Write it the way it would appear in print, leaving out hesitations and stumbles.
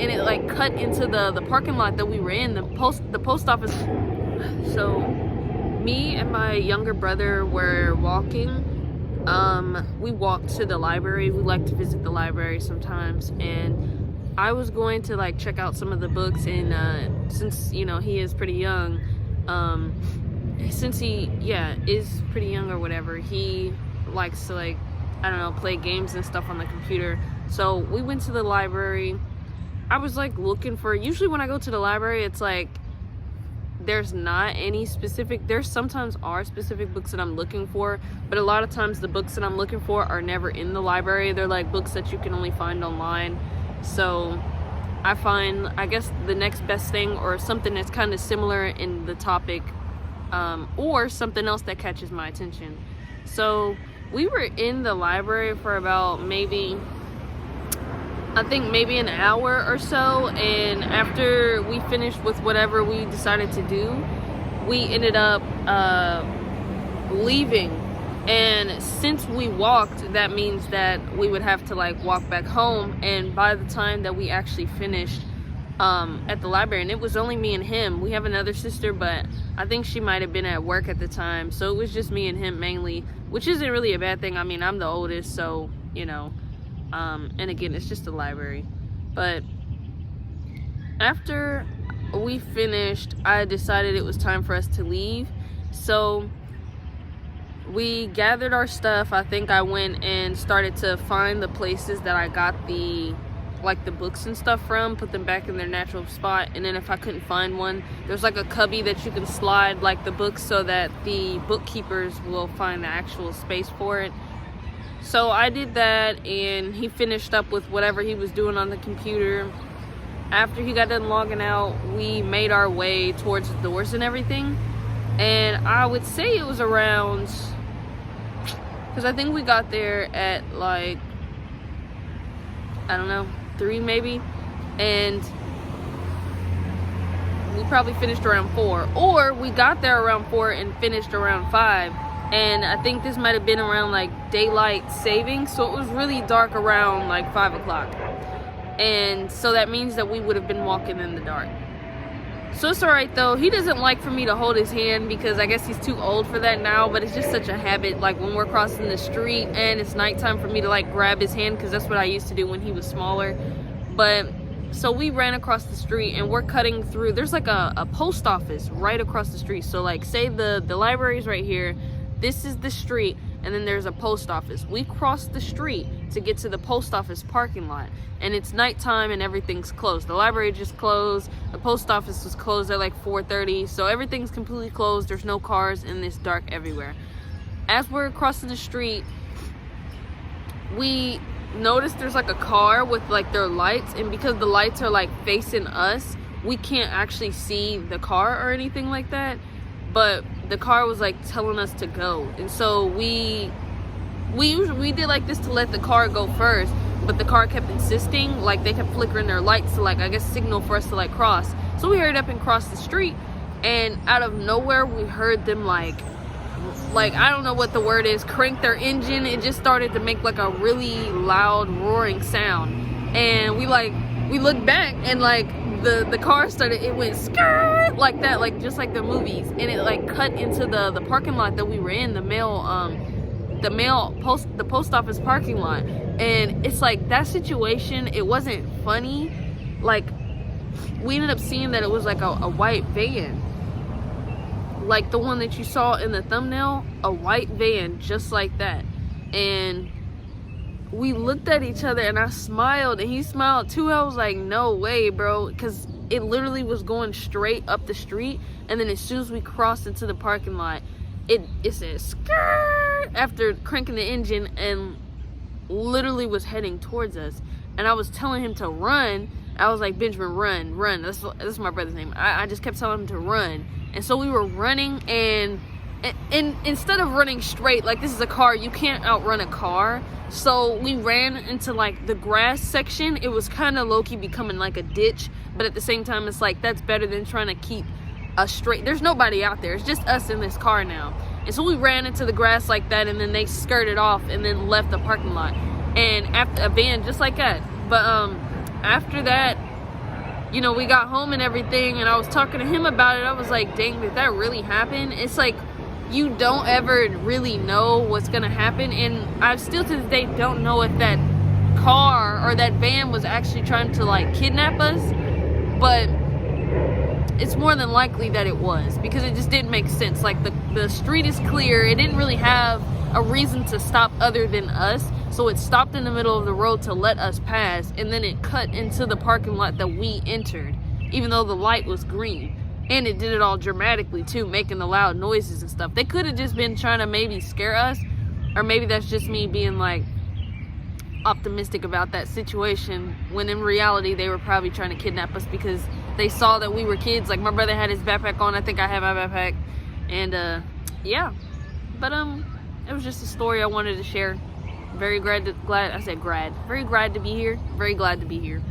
and it like cut into the parking lot that we were in, the post office. So me and my younger brother were walking. We walked to the library. We like to visit the library sometimes, and I was going to like check out some of the books, and since you know he is pretty young, since he is pretty young or whatever, he likes to like, I don't know, play games and stuff on the computer. So we went to the library. I was like looking for, usually when I go to the library, it's like there's not any specific, there sometimes are specific books that I'm looking for, but a lot of times the books that I'm looking for are never in the library. They're like books that you can only find online. So I find, I guess, the next best thing, or something that's kind of similar in the topic, or something else that catches my attention. So we were in the library for about maybe an hour or so, and after we finished with whatever we decided to do, we ended up leaving. And since we walked, that means that we would have to like walk back home, and by the time that we actually finished at the library, and it was only me and him. We have another sister, but I think she might have been at work at the time, so it was just me and him mainly, which isn't really a bad thing. I mean, I'm the oldest, so you know, and again, it's just a library. But after we finished, I decided it was time for us to leave, so we gathered our stuff. I think I went and started to find the places that I got the books and stuff from, put them back in their natural spot, and then if I couldn't find one, there's like a cubby that you can slide like the books so that the bookkeepers will find the actual space for it. So I did that, and he finished up with whatever he was doing on the computer. After he got done logging out, we made our way towards the doors and everything, and I would say it was around, because I think we got there at like, I don't know, 3 maybe, and we probably finished around 4, or we got there around 4 and finished around 5. And I think this might have been around like daylight savings, so it was really dark around like 5 o'clock, and so that means that we would have been walking in the dark. So it's alright though. He doesn't like for me to hold his hand because I guess he's too old for that now, but it's just such a habit, like when we're crossing the street and it's nighttime, for me to like grab his hand, because that's what I used to do when he was smaller. But so we ran across the street, and we're cutting through, there's like a post office right across the street. So like, say the library's right here, this is the street, and then there's a post office. We crossed the street to get to the post office parking lot, and it's nighttime and everything's closed. The library just closed, the post office was closed at like 4:30, so everything's completely closed. There's no cars, and it's dark everywhere. As we're crossing the street, we noticed there's like a car with like their lights, and because the lights are like facing us, we can't actually see the car or anything like that, but the car was like telling us to go. And so we did like this to let the car go first, but the car kept insisting, like they kept flickering their lights to like, I guess, signal for us to like cross. So we hurried up and crossed the street, and out of nowhere we heard them like I don't know what the word is, crank their engine. It just started to make like a really loud roaring sound, and we looked back, and like the car started, it went skirt like that, like just like the movies, and it like cut into the parking lot that we were in, the post office parking lot. And it's like, that situation, it wasn't funny. Like, we ended up seeing that it was like a white van, like the one that you saw in the thumbnail, a white van just like that. And we looked at each other, and I smiled, and he smiled too. I was like, no way, bro, because it literally was going straight up the street, and then as soon as we crossed into the parking lot, it said skirt after cranking the engine, and literally was heading towards us. And I was telling him to run. I was like, Benjamin, run. That's my brother's name. I just kept telling him to run. And so we were running, and instead of running straight, like this is a car, you can't outrun a car. So we ran into like the grass section. It was kind of low-key becoming like a ditch, but at the same time, it's like, that's better than trying to keep a straight, there's nobody out there, it's just us in this car now. And so we ran into the grass like that, and then they skirted off and then left the parking lot, and after a van just like that. But after that, you know, we got home and everything, and I was talking to him about it. I was like, dang, did that really happen? It's like, you don't ever really know what's gonna happen, and I still to this day don't know if that car or that van was actually trying to like kidnap us, but it's more than likely that it was, because it just didn't make sense. Like the street is clear, it didn't really have a reason to stop other than us, so it stopped in the middle of the road to let us pass, and then it cut into the parking lot that we entered, even though the light was green. And it did it all dramatically too, making the loud noises and stuff. They could have just been trying to maybe scare us, or maybe that's just me being like optimistic about that situation, when in reality they were probably trying to kidnap us because they saw that we were kids. Like, my brother had his backpack on, I think I had my backpack, and yeah. But it was just a story I wanted to share. Very glad to be here. Very glad to be here.